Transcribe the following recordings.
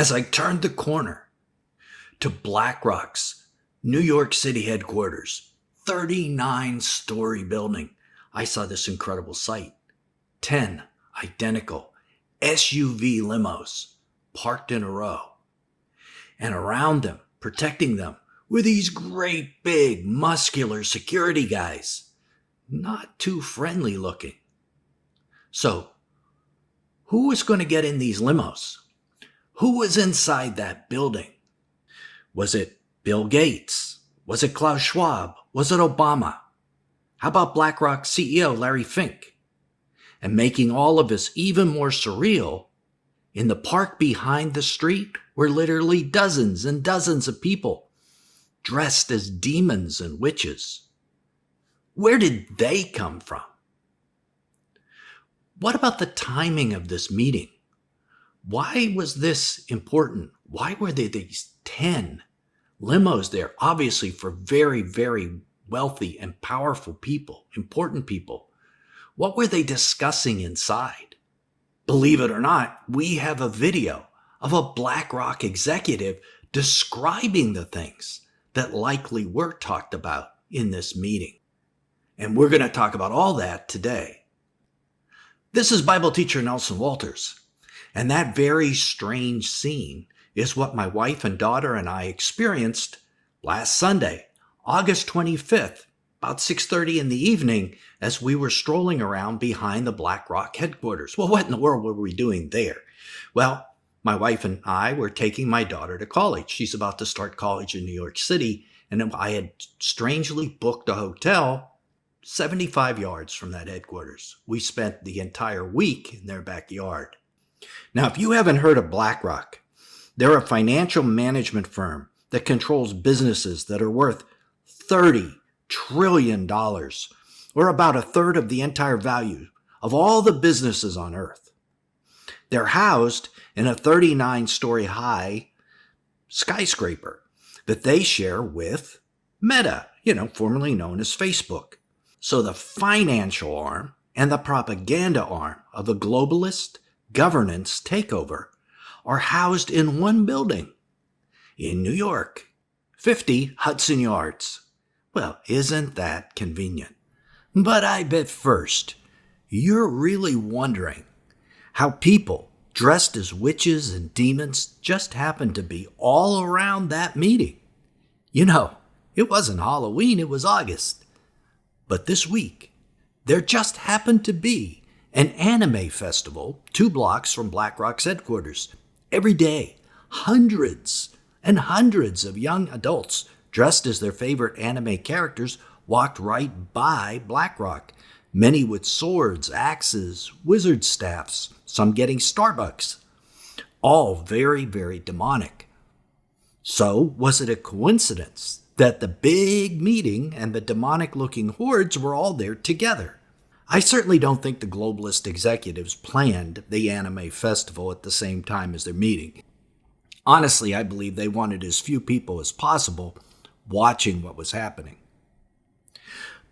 As I turned the corner to BlackRock's New York City headquarters, 39-story building, I saw this incredible sight. 10 identical SUV limos parked in a row. And around them, protecting them, were these great big muscular security guys. Not too friendly looking. So, who was going to get in these limos? Who was inside that building? Was it Bill Gates? Was it Klaus Schwab? Was it Obama? How about BlackRock CEO Larry Fink? And making all of this even more surreal, in the park behind the street were literally dozens and dozens of people dressed as demons and witches. Where did they come from? What about the timing of this meeting? Why was this important? Why were there these 10 limos there? Obviously for very, very wealthy and powerful people, important people. What were they discussing inside? Believe it or not, we have a video of a BlackRock executive describing the things that likely were talked about in this meeting. And we're going to talk about all that today. This is Bible teacher Nelson Walters, and that very strange scene is what my wife and daughter and I experienced last Sunday, August 25th, about 6:30 in the evening, as we were strolling around behind the BlackRock headquarters. Well, what in the world were we doing there? Well, my wife and I were taking my daughter to college. She's about to start college in New York City, and I had strangely booked a hotel 75 yards from that headquarters. We spent the entire week in their backyard. Now, if you haven't heard of BlackRock, they're a financial management firm that controls businesses that are worth $30 trillion, or about a third of the entire value of all the businesses on earth. They're housed in a 39-story high skyscraper that they share with Meta, formerly known as Facebook. So the financial arm and the propaganda arm of a globalist governance takeover are housed in one building in New York, 50 Hudson Yards. Well, isn't that convenient? But I bet first, you're really wondering how people dressed as witches and demons just happened to be all around that meeting. It wasn't Halloween, it was August. But this week, there just happened to be an anime festival 2 blocks from BlackRock's headquarters. Every day, hundreds and hundreds of young adults dressed as their favorite anime characters walked right by BlackRock, many with swords, axes, wizard staffs, some getting Starbucks. All very, very demonic. So, was it a coincidence that the big meeting and the demonic-looking hordes were all there together? I certainly don't think the globalist executives planned the anime festival at the same time as their meeting. Honestly, I believe they wanted as few people as possible watching what was happening.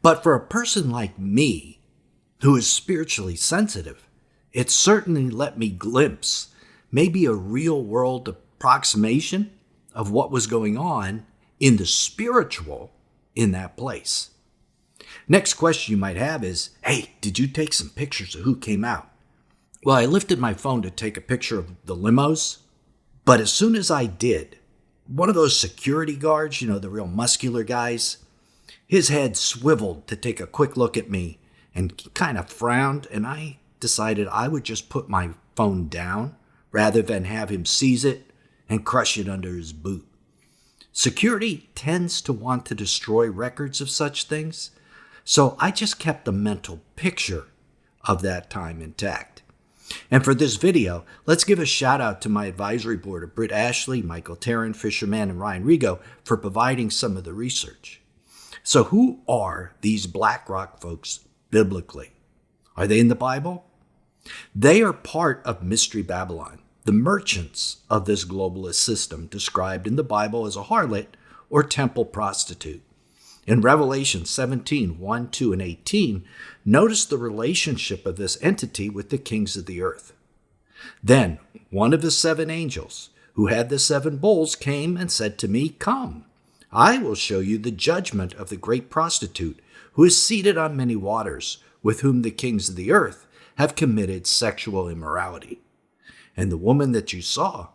But for a person like me, who is spiritually sensitive, it certainly let me glimpse maybe a real-world approximation of what was going on in the spiritual in that place. Next question you might have is, hey, did you take some pictures of who came out? Well, I lifted my phone to take a picture of the limos, but as soon as I did, one of those security guards, the real muscular guys, his head swiveled to take a quick look at me and kind of frowned, and I decided I would just put my phone down rather than have him seize it and crush it under his boot. Security tends to want to destroy records of such things, so I just kept a mental picture of that time intact. And for this video, let's give a shout out to my advisory board of Britt Ashley, Michael Tarrant, Fisher Mann, and Ryan Rigo for providing some of the research. So who are these BlackRock folks biblically? Are they in the Bible? They are part of Mystery Babylon, the merchants of this globalist system described in the Bible as a harlot or temple prostitute. In Revelation 17, 1, 2, and 18, notice the relationship of this entity with the kings of the earth. Then one of the 7 angels, who had the 7 bowls, came and said to me, "Come, I will show you the judgment of the great prostitute, who is seated on many waters, with whom the kings of the earth have committed sexual immorality. And the woman that you saw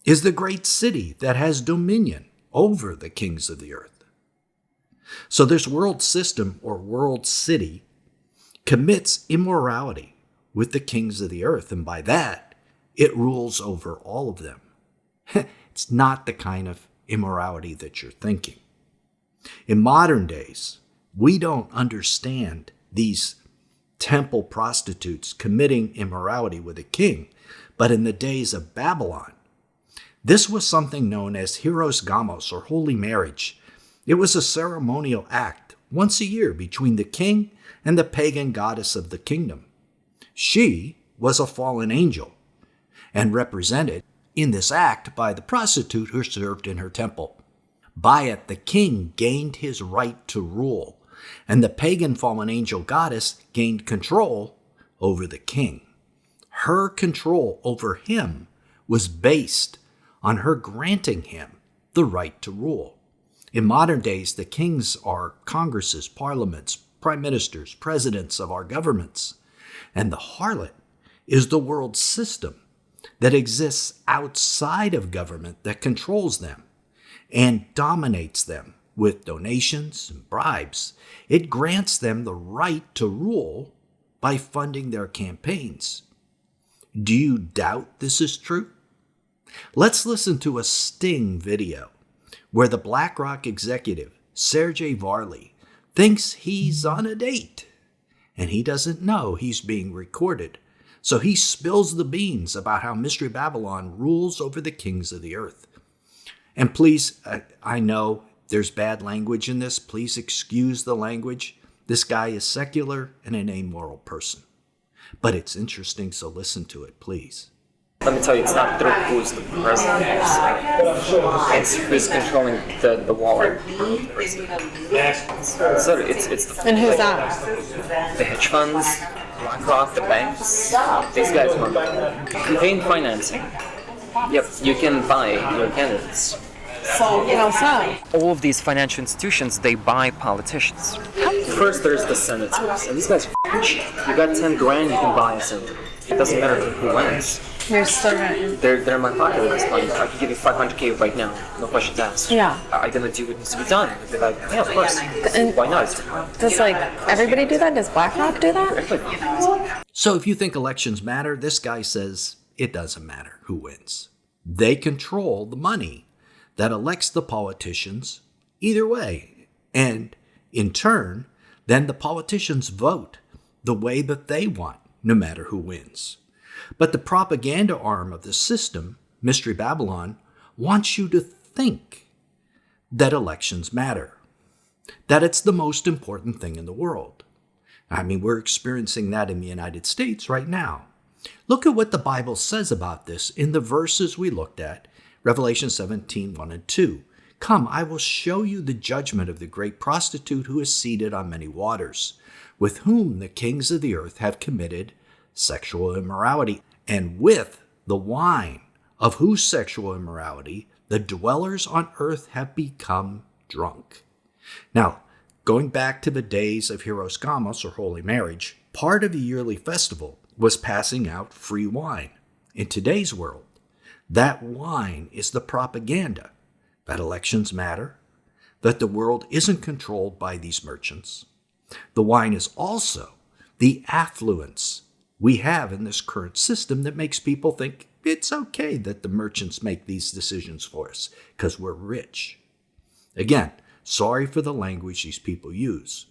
is the great city that has dominion over the kings of the earth." So this world system or world city commits immorality with the kings of the earth, and by that, it rules over all of them. It's not the kind of immorality that you're thinking. In modern days, we don't understand these temple prostitutes committing immorality with a king, but in the days of Babylon, this was something known as hieros gamos, or holy marriage. It was a ceremonial act once a year between the king and the pagan goddess of the kingdom. She was a fallen angel and represented in this act by the prostitute who served in her temple. By it, the king gained his right to rule, and the pagan fallen angel goddess gained control over the king. Her control over him was based on her granting him the right to rule. In modern days, the kings are congresses, parliaments, prime ministers, presidents of our governments, and the harlot is the world system that exists outside of government that controls them and dominates them with donations and bribes. It grants them the right to rule by funding their campaigns. Do you doubt this is true? Let's listen to a sting video where the BlackRock executive, Sergey Varley, thinks he's on a date, and he doesn't know he's being recorded. So he spills the beans about how Mystery Babylon rules over the kings of the earth. And please, I know there's bad language in this. Please excuse the language. This guy is secular and an amoral person. But it's interesting, so listen to it, please. Let me tell you, it's not through who's the president. It's who's controlling the wallet. So it's the, And who's that? the hedge funds, BlackRock, the banks. These guys run campaign financing. Yep, you can buy your candidates. So, how so? All of these financial institutions, they buy politicians. First, there's the senators, and these guys are cheap. You got 10 grand, you can buy a senator. It doesn't matter who wins. You're still right. They're in my pocket at this point. I can give you $500K right now, no questions asked. Yeah. I'm gonna do what needs to be done. They're like, yeah, of course. And why not? does everybody do that? Does BlackRock do that? So if you think elections matter, this guy says it doesn't matter who wins. They control the money that elects the politicians either way. And in turn, then the politicians vote the way that they want, no matter who wins. But the propaganda arm of the system, Mystery Babylon, wants you to think that elections matter, that it's the most important thing in the world. I mean, we're experiencing that in the United States right now. Look at what the Bible says about this in the verses we looked at, Revelation 17:1 and 2. "Come, I will show you the judgment of the great prostitute who is seated on many waters, with whom the kings of the earth have committed sexual immorality, and with the wine of whose sexual immorality the dwellers on earth have become drunk." Now, going back to the days of hieros gamos, or holy marriage, part of the yearly festival was passing out free wine. In today's world, that wine is the propaganda that elections matter, that the world isn't controlled by these merchants. The wine is also the affluence we have in this current system that makes people think it's okay that the merchants make these decisions for us because we're rich. Again, sorry for the language these people use.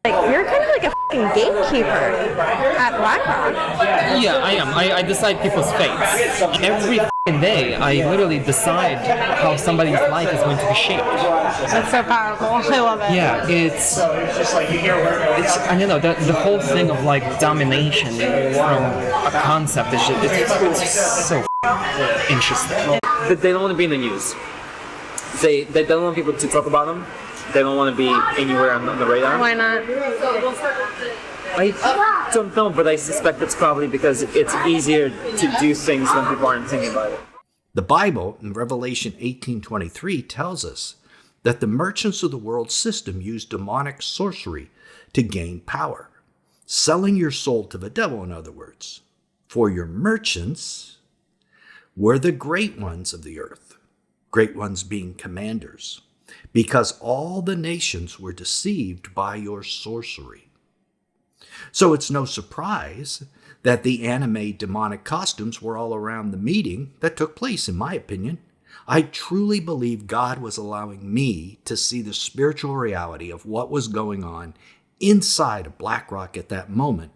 You're kind of like a f***ing gatekeeper at BlackRock. Yeah, I am. I decide people's fates. Every f***ing day, I literally decide how somebody's life is going to be shaped. That's so powerful. I love it. Yeah, it's I don't know, the whole thing of domination from a concept is it's so interesting. They don't want to be in the news. They don't want people to talk about them. They don't want to be anywhere on the radar. Why not? I don't know, but I suspect it's probably because it's easier to do things when people aren't thinking about it. The Bible in Revelation 18:23 tells us that the merchants of the world system use demonic sorcery to gain power, selling your soul to the devil, in other words. For your merchants were the great ones of the earth, great ones being commanders, because all the nations were deceived by your sorcery. So it's no surprise that the anime demonic costumes were all around the meeting that took place, in my opinion. I truly believe God was allowing me to see the spiritual reality of what was going on inside of BlackRock at that moment,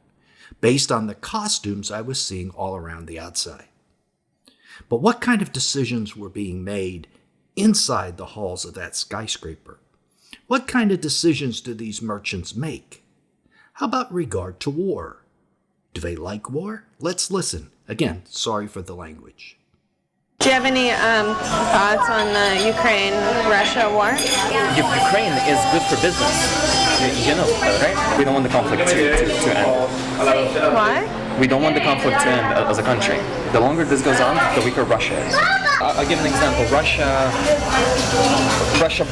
based on the costumes I was seeing all around the outside. But what kind of decisions were being made inside the halls of that skyscraper? What kind of decisions do these merchants make? How about regard to war? Do they like war? Let's listen. Again, sorry for the language. Do you have any thoughts on the Ukraine-Russia war? Ukraine is good for business. You know that, right? We don't want the conflict to end. Why? We don't want the conflict to end as a country. The longer this goes on, the weaker Russia is. I'll give an example. Russia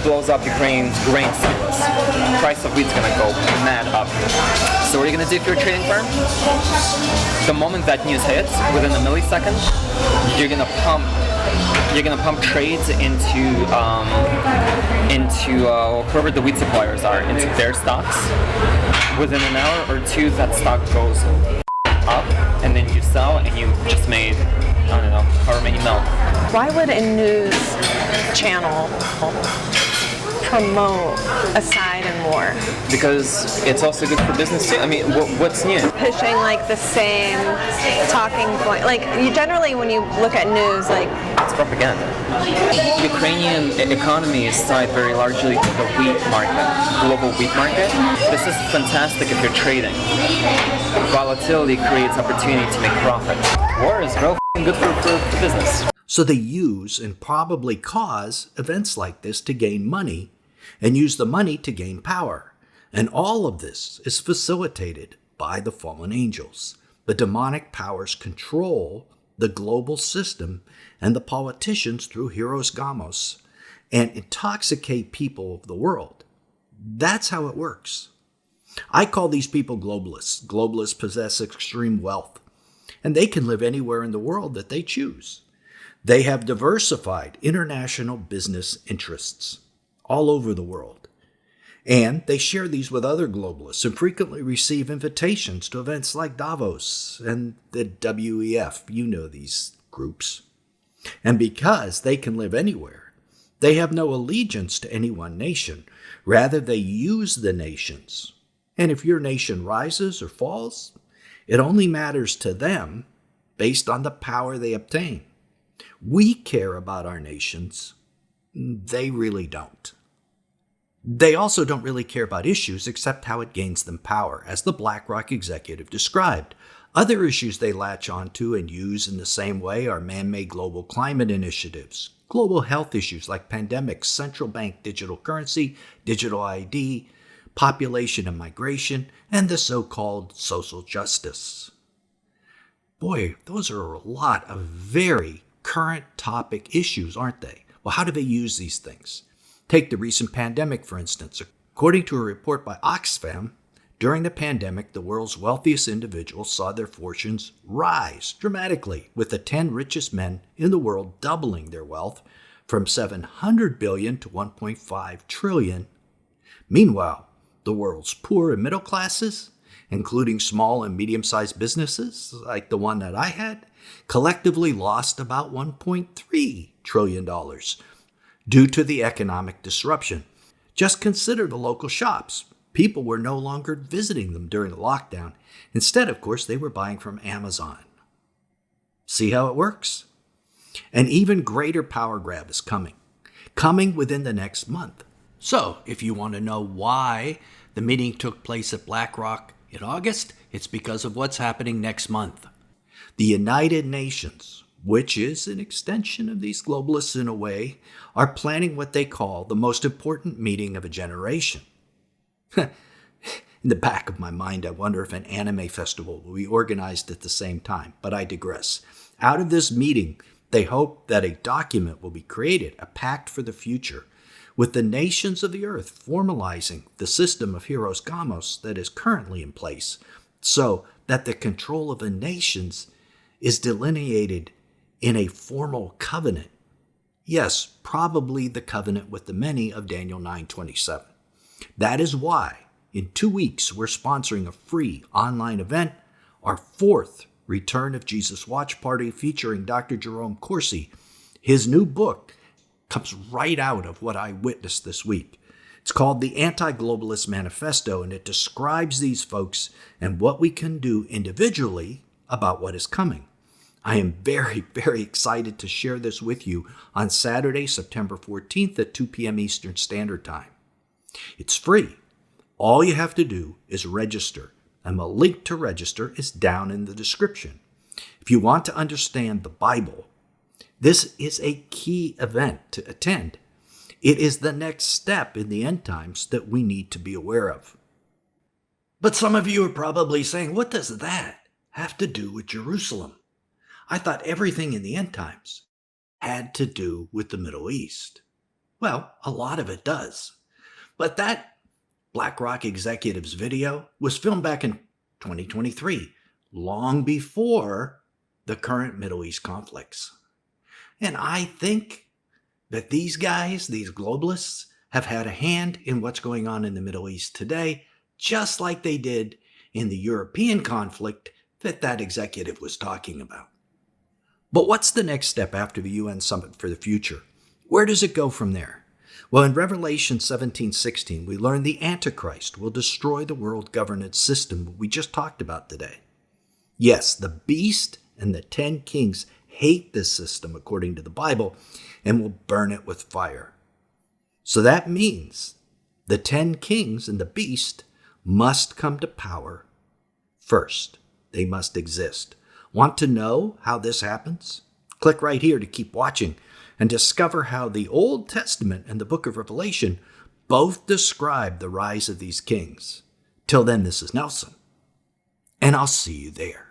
blows up Ukraine's grain silos. Price of wheat's gonna go mad up. So what are you gonna do if you're a trading firm? The moment that news hits, within a millisecond, you're gonna pump trades into whoever the wheat suppliers are, into their stocks. Within an hour or two, that stock goes up, and then you sell, and you just made, I don't know, however many mil. Why would a news channel promote a side in war? Because it's also good for business too. I mean, what's new? Pushing like the same talking point. Like you generally, when you look at news, like It's propaganda. Ukrainian economy is tied very largely to the wheat market, global wheat market. This is fantastic if you're trading. Volatility creates opportunity to make profit. War is real good for business. So they use and probably cause events like this to gain money and use the money to gain power. And all of this is facilitated by the fallen angels. The demonic powers control the global system and the politicians through Heros Gamos and intoxicate people of the world. That's how it works. I call these people globalists. Globalists possess extreme wealth, and they can live anywhere in the world that they choose. They have diversified international business interests all over the world. And they share these with other globalists and frequently receive invitations to events like Davos and the WEF. You know these groups. And because they can live anywhere, they have no allegiance to any one nation. Rather, they use the nations. And if your nation rises or falls, it only matters to them based on the power they obtain. We care about our nations. They really don't. They also don't really care about issues except how it gains them power, as the BlackRock executive described. Other issues they latch onto and use in the same way are man-made global climate initiatives, global health issues like pandemics, central bank digital currency, digital ID, population and migration, and the so-called social justice. Boy, those are a lot of very current topic issues, aren't they? Well, how do they use these things? Take the recent pandemic, for instance. According to a report by Oxfam, during the pandemic, the world's wealthiest individuals saw their fortunes rise dramatically, with the 10 richest men in the world doubling their wealth from $700 billion to $1.5 trillion. Meanwhile, the world's poor and middle classes, including small and medium-sized businesses like the one that I had, collectively lost about $1.3 trillion due to the economic disruption. Just consider the local shops. People were no longer visiting them during the lockdown. Instead, of course, they were buying from Amazon. See how it works? An even greater power grab is coming within the next month. So, if you want to know why the meeting took place at BlackRock in August, it's because of what's happening next month. The United Nations, which is an extension of these globalists in a way, are planning what they call the most important meeting of a generation. In the back of my mind, I wonder if an anime festival will be organized at the same time, but I digress. Out of this meeting, They hope that a document will be created, a pact for the future, with the nations of the earth formalizing the system of hieros gamos that is currently in place, so that the control of the nations is delineated in a formal covenant. Yes, probably the covenant with the many of Daniel 9:27. That is why in 2 weeks we're sponsoring a free online event, our 4th Return of Jesus Watch Party featuring Dr. Jerome Corsi. His new book comes right out of what I witnessed this week. It's called The Anti-Globalist Manifesto, and it describes these folks and what we can do individually about what is coming. I am very, very excited to share this with you on Saturday, September 14th at 2 p.m. Eastern Standard Time. It's free. All you have to do is register, and the link to register is down in the description. If you want to understand the Bible, this is a key event to attend. It is the next step in the end times that we need to be aware of. But some of you are probably saying, what does that have to do with Jerusalem? I thought everything in the end times had to do with the Middle East. Well, a lot of it does. But that BlackRock executive's video was filmed back in 2023, long before the current Middle East conflicts. And I think that these guys, these globalists, have had a hand in what's going on in the Middle East today, just like they did in the European conflict that executive was talking about. But what's the next step after the UN Summit for the Future? Where does it go from there? Well, in Revelation 17:16, we learn the Antichrist will destroy the world governance system we just talked about today. Yes, the beast and the 10 kings hate this system according to the Bible and will burn it with fire. So that means the 10 kings and the beast must come to power first. They must exist. Want to know how this happens? Click right here to keep watching and discover how the Old Testament and the book of Revelation both describe the rise of these kings. Till then, this is Nelson, and I'll see you there.